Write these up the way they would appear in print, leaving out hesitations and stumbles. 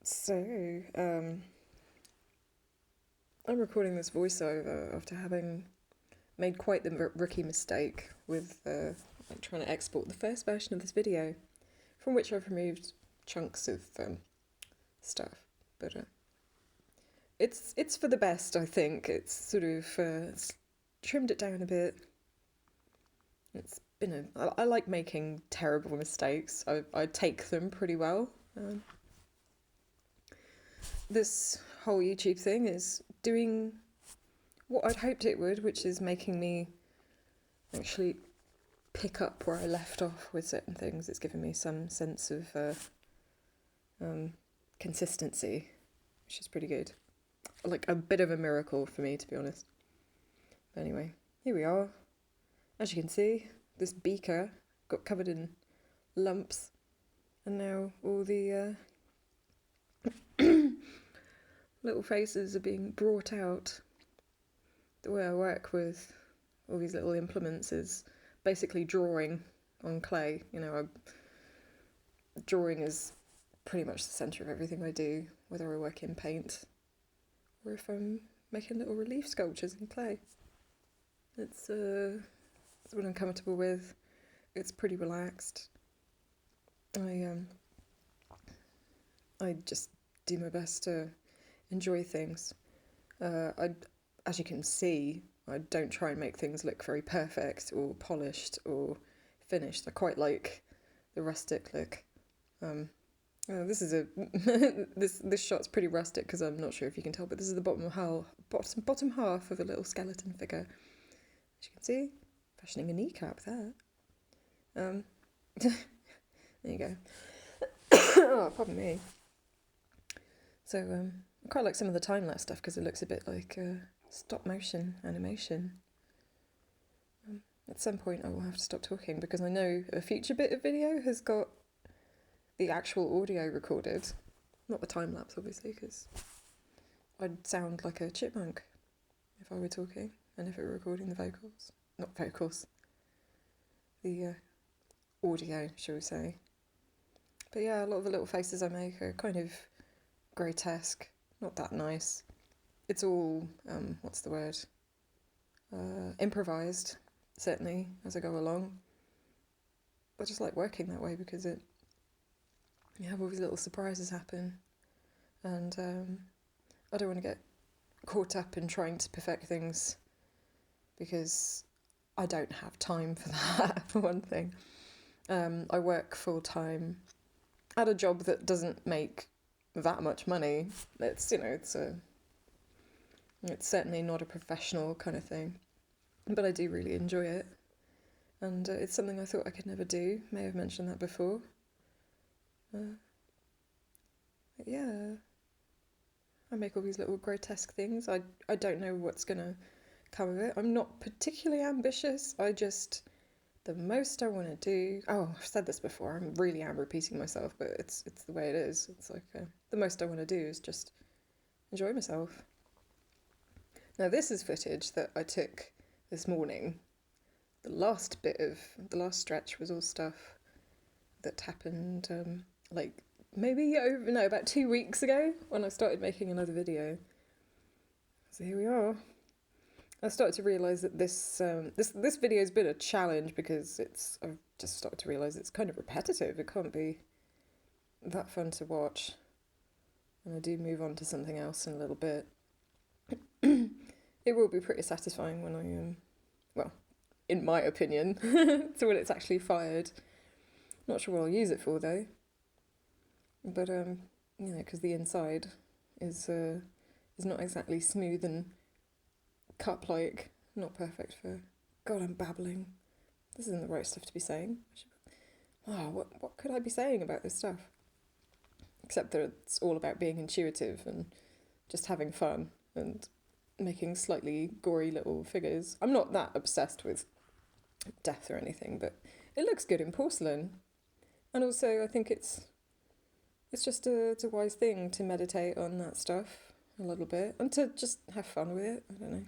So, I'm recording this voiceover after having made quite the rookie mistake with trying to export the first version of this video, from which I've removed chunks of stuff. But it's for the best, I think. It's sort of trimmed it down a bit. It's been I like making terrible mistakes. I take them pretty well. This whole YouTube thing is doing what I'd hoped it would, which is making me actually pick up where I left off with certain things. It's given me some sense of consistency, which is pretty good. Like a bit of a miracle for me, to be honest. But anyway, here we are. As you can see, this beaker got covered in lumps, and now all the little faces are being brought out. The way I work with all these little implements is basically drawing on clay. Drawing is pretty much the centre of everything I do, whether I work in paint or if I'm making little relief sculptures in clay. It's what I'm comfortable with. It's pretty relaxed. I just do my best to enjoy things. As you can see, I don't try and make things look very perfect or polished or finished. I quite like the rustic look. This is this shot's pretty rustic because I'm not sure if you can tell, but this is the bottom half of a little skeleton figure. As you can see, fashioning a kneecap there. There you go. Oh, pardon me. So I quite like some of the time-lapse stuff because it looks a bit like stop-motion animation. At some point I will have to stop talking because I know a future bit of video has got the actual audio recorded. Not the time-lapse, obviously, because I'd sound like a chipmunk if I were talking and if it were recording the vocals. Not vocals. The audio, shall we say. But yeah, a lot of the little faces I make are kind of grotesque, not that nice. It's all, what's the word? Improvised, certainly, as I go along. I just like working that way because you have all these little surprises happen, and I don't want to get caught up in trying to perfect things because I don't have time for that, for one thing. I work full-time at a job that doesn't make that much money. It's certainly not a professional kind of thing, but I do really enjoy it, and it's something I thought I could never do. May have mentioned that before. Yeah, I make all these little grotesque things. I don't know what's gonna come of it. I'm not particularly ambitious. The most I want to do. Oh, I've said this before. I really am repeating myself, but it's the way it is. It's like the most I want to do is just enjoy myself. Now this is footage that I took this morning. The last stretch was all stuff that happened about 2 weeks ago when I started making another video. So here we are. I started to realise that this video's been a challenge because I've just started to realise it's kind of repetitive. It can't be that fun to watch. And I do move on to something else in a little bit. It will be pretty satisfying when I in my opinion, so when it's actually fired. Not sure what I'll use it for though. But because the inside is not exactly smooth and cup-like. Not perfect for. God, I'm babbling. This isn't the right stuff to be saying. What could I be saying about this stuff? Except that it's all about being intuitive and just having fun and making slightly gory little figures. I'm not that obsessed with death or anything, but it looks good in porcelain. And also I think it's just it's a wise thing to meditate on that stuff a little bit and to just have fun with it. I don't know.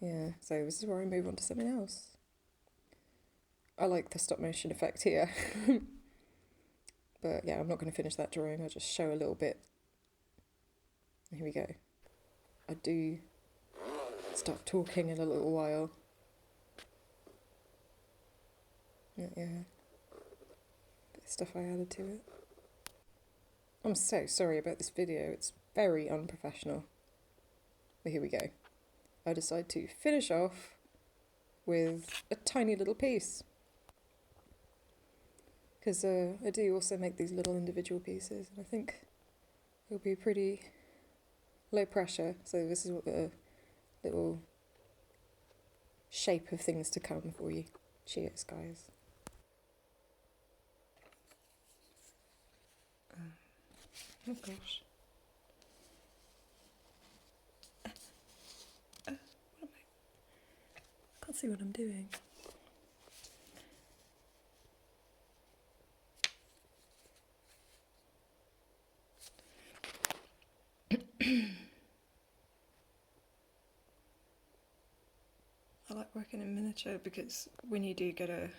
Yeah, so this is where I move on to something else. I like the stop motion effect here. But yeah, I'm not going to finish that drawing. I'll just show a little bit. Here we go. I do stop talking in a little while. Yeah, bit of stuff I added to it. I'm so sorry about this video. It's very unprofessional. But here we go. I decide to finish off with a tiny little piece. Because I do also make these little individual pieces, and I think it'll be pretty low pressure. So this is what the little shape of things to come for you. Cheers, guys. Oh gosh. Can't see what I'm doing. I like working in miniature because when you do get a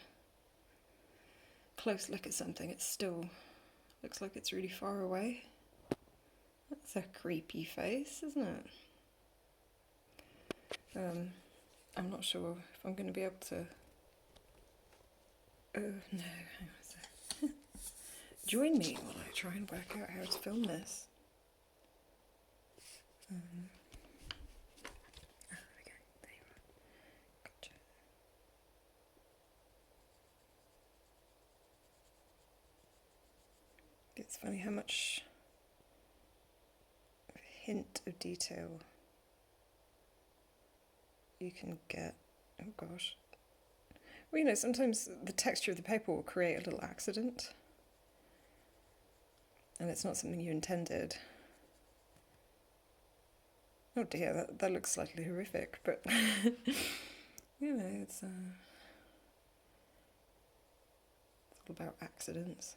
close look at something, it still looks like it's really far away. That's a creepy face, isn't it? I'm not sure if I'm going to be able to... Oh no, hang on a sec. Join me while I try and work out how to film this. There we go, there you are. Gotcha. It's funny how much hint of detail you can get. Oh gosh. Well, you know, sometimes the texture of the paper will create a little accident, and it's not something you intended. Oh dear, that looks slightly horrific, but you know, it's all about accidents.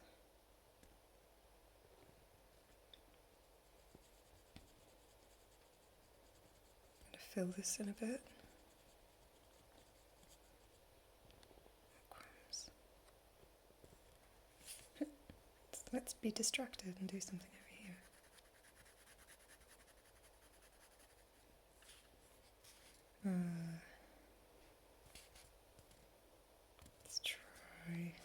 I'm gonna fill this in a bit. Let's be distracted and do something over here. Let's try.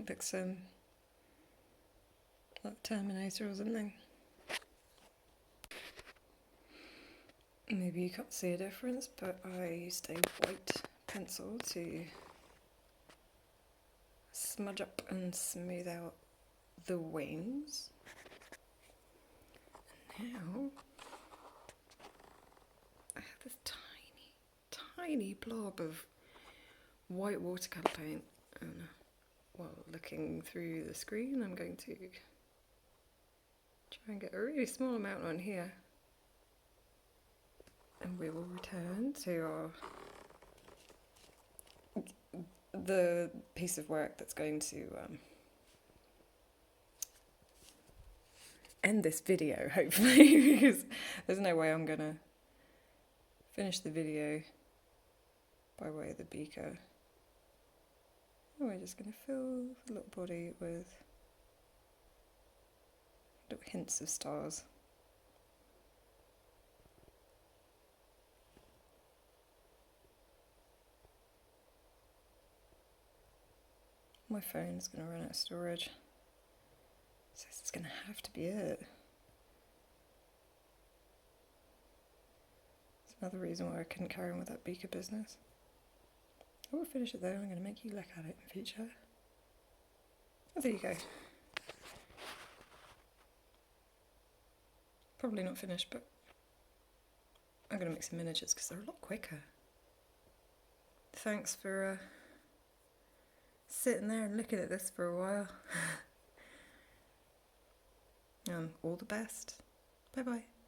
It looks like Terminator or something. Maybe you can't see a difference, but I used a white pencil to smudge up and smooth out the wings. And now I have this tiny blob of white watercolour paint, and while looking through the screen, I'm going to try and get a really small amount on here, and we will return to the piece of work that's going to end this video, hopefully, because there's no way I'm gonna finish the video by way of the beaker. And we're just gonna fill the little body with little hints of stars. My phone's going to run out of storage, so this is going to have to be it. It's another reason why I couldn't carry on with that beaker business. I will finish it though. I'm going to make you look at it in future. Oh, there you go. Probably not finished, but I'm going to make some miniatures because they're a lot quicker. Thanks for sitting there and looking at this for a while. All the best. Bye bye.